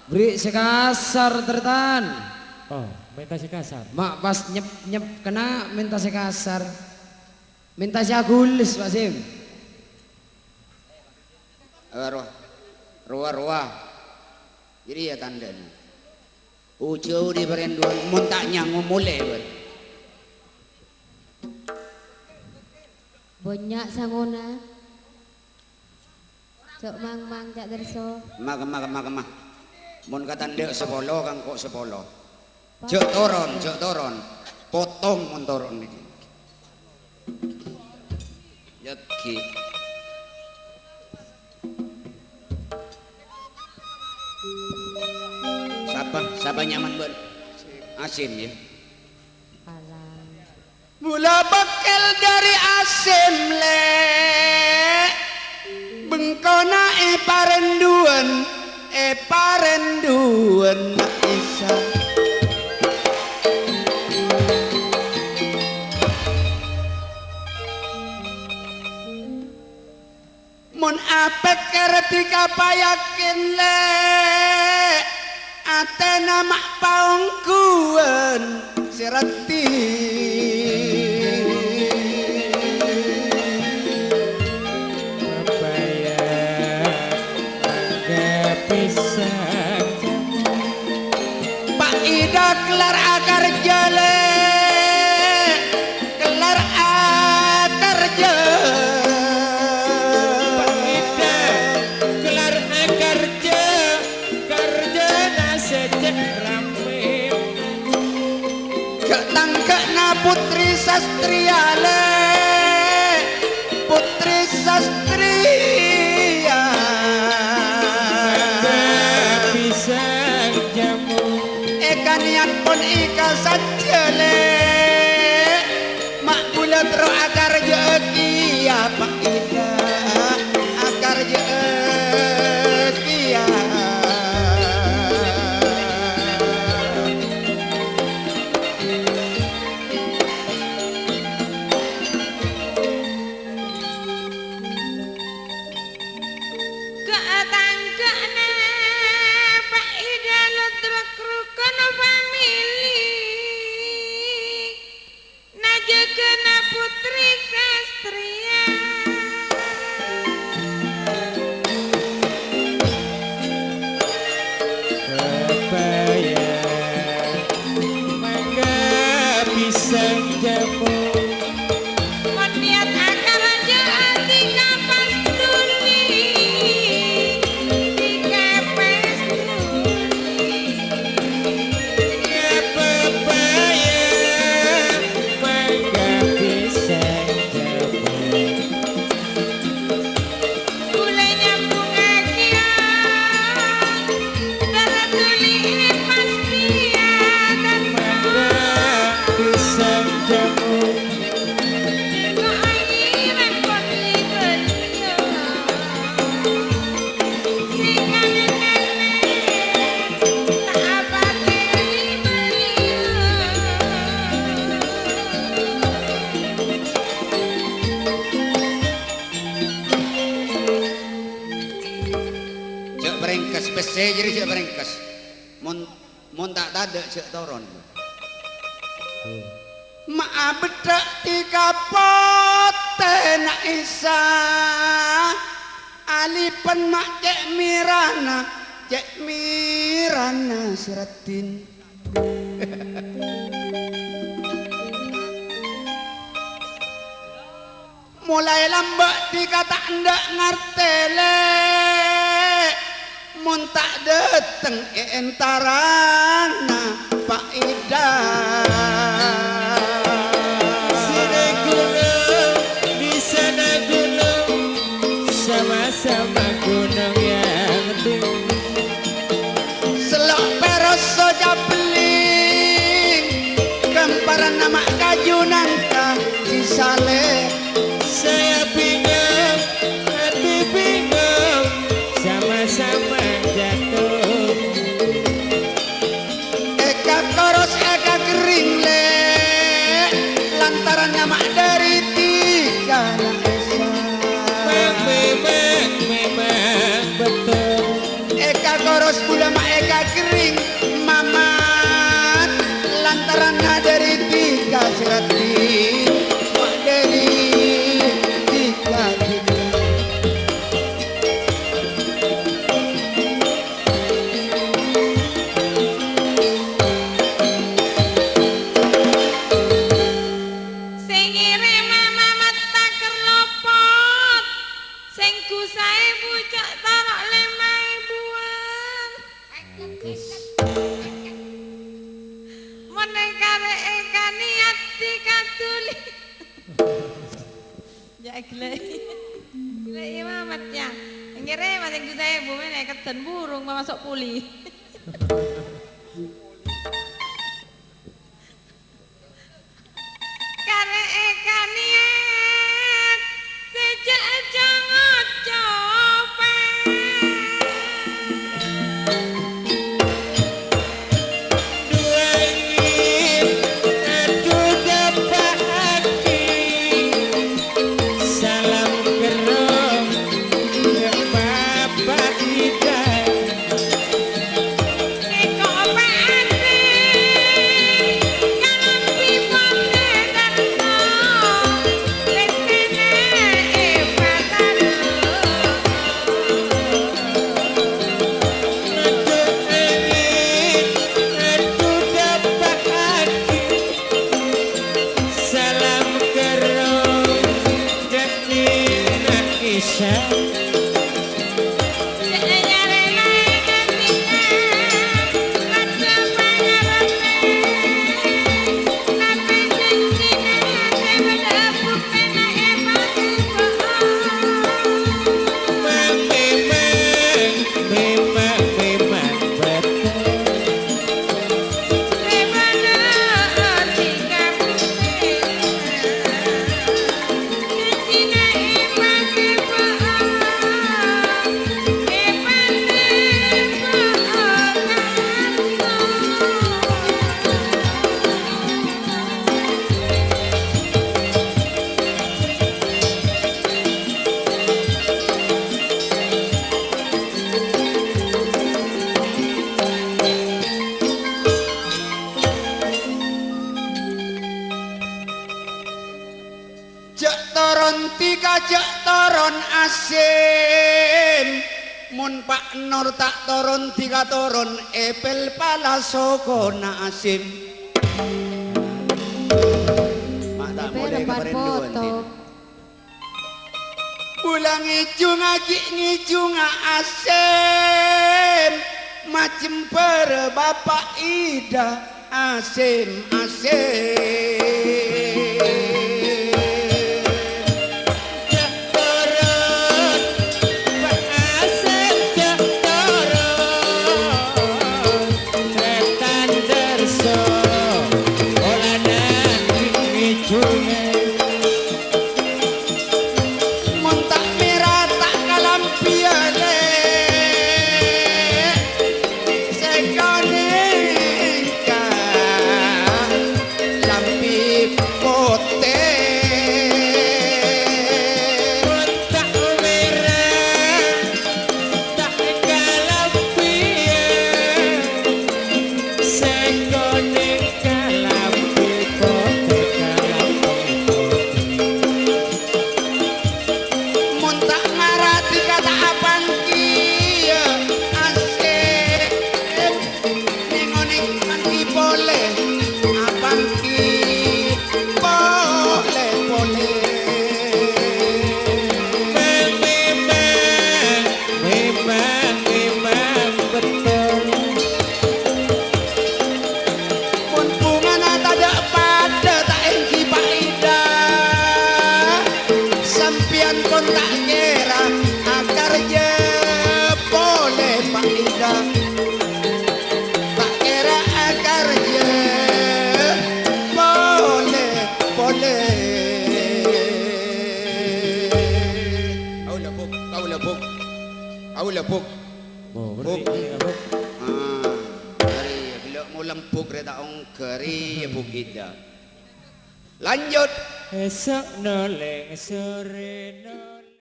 Beri sekasar tertan. Oh, minta si kasar. Mak pas nyep kena minta sekasar. Minta siagulis Pak Sim. Ruah. Jadi ya tanda nih. Ujo di perenduan muntaknya ngumule. Banyak sangona. Cok mang jak derso. Kemah. Mun kata ndek sepolo kang kok sepolo. Jok toron. Potong mun toron iki. Yaki. Siapa nyaman buat asin ya. Alam. Mula bekel dari asin le. Bengkona parenduan isa. Mun apet keretika payakin le. Atena mak paungkuan sirati. Pak Ida kelar akar jale. Kelar akar jale. Pak Ida kelar akar kerja nasecek rame. Ketangkena putri sastriale. Putri sastria. Pisang jamu. Niat pun ika sajale. Mak bulat roh akar jeki ya Pak Ida. Akar jeki ya. Putri Sastria. Kebaya mangga pisang jamu. Niat akar aja anti kapas duli. Dikepes duli. Ya pepaya mangga pisang jamu. Gulanya bunga kian. Darah tuli pasti ada. Mangga pisang jamu. Cek berengkes bese jadi cek berengkes. Mun tak tada cek toron. Mak bedak tiga pote nak isa. Alipan mak cek mirana siratin. Mulai lambak tiga tak ndak ngartele. Mun tak dateng entarana Pak Ida. Sini gunung, di sana gunung, sama-sama gunung yang tinggi. Selok peros soja beling. Kemparan nama kajunan kah Cisale. Saya bingung, hati bingung, sama-sama jatuh. Eka koros eka keri kering mamat lantaran dari tiga serati dari tiga kita. Sing ngirim mamat taker lopot, sing gusae pucuk tarok 5.000-an. Menengkare ikan niat dikatuli. Ya glek. Glek mamat ya. Ngirim sing gusae bumi nek keden burung masuk puli. Kare ikan niat sejak jangan coba. Dua ingin adu dapat hati. Salam kerong ke Bapak Hidayat. Kok paane kalau pipote darso lestene pataro. Salam kerong jadi nak kisah. Memang betul. Jak toron tiga jak toron asim mun Pak Nur tak toron tiga toron epel pala soko na asim. Mak tak boleh keperinduan tin. Pulang ngijung agi ngijung asim macem per Bapak Ida asim asim. Montak merah tak kalam piale sekoneka lampi pote Montak merah tak kalam piye sekone kalam pipote montak marati kata apang kia asik ningoning mandi boleh apang ki boleh boleh. memang betul. Pun bunga tak pada tak engki Pak Ida sampian kon tak kira akar je boleh Pak Ida tak kira akar je boleh boleh. Au lepuk Buk. Dari bila mau lempuk reda ong keri Buk Ida. Lanjut. Esok noleng sore no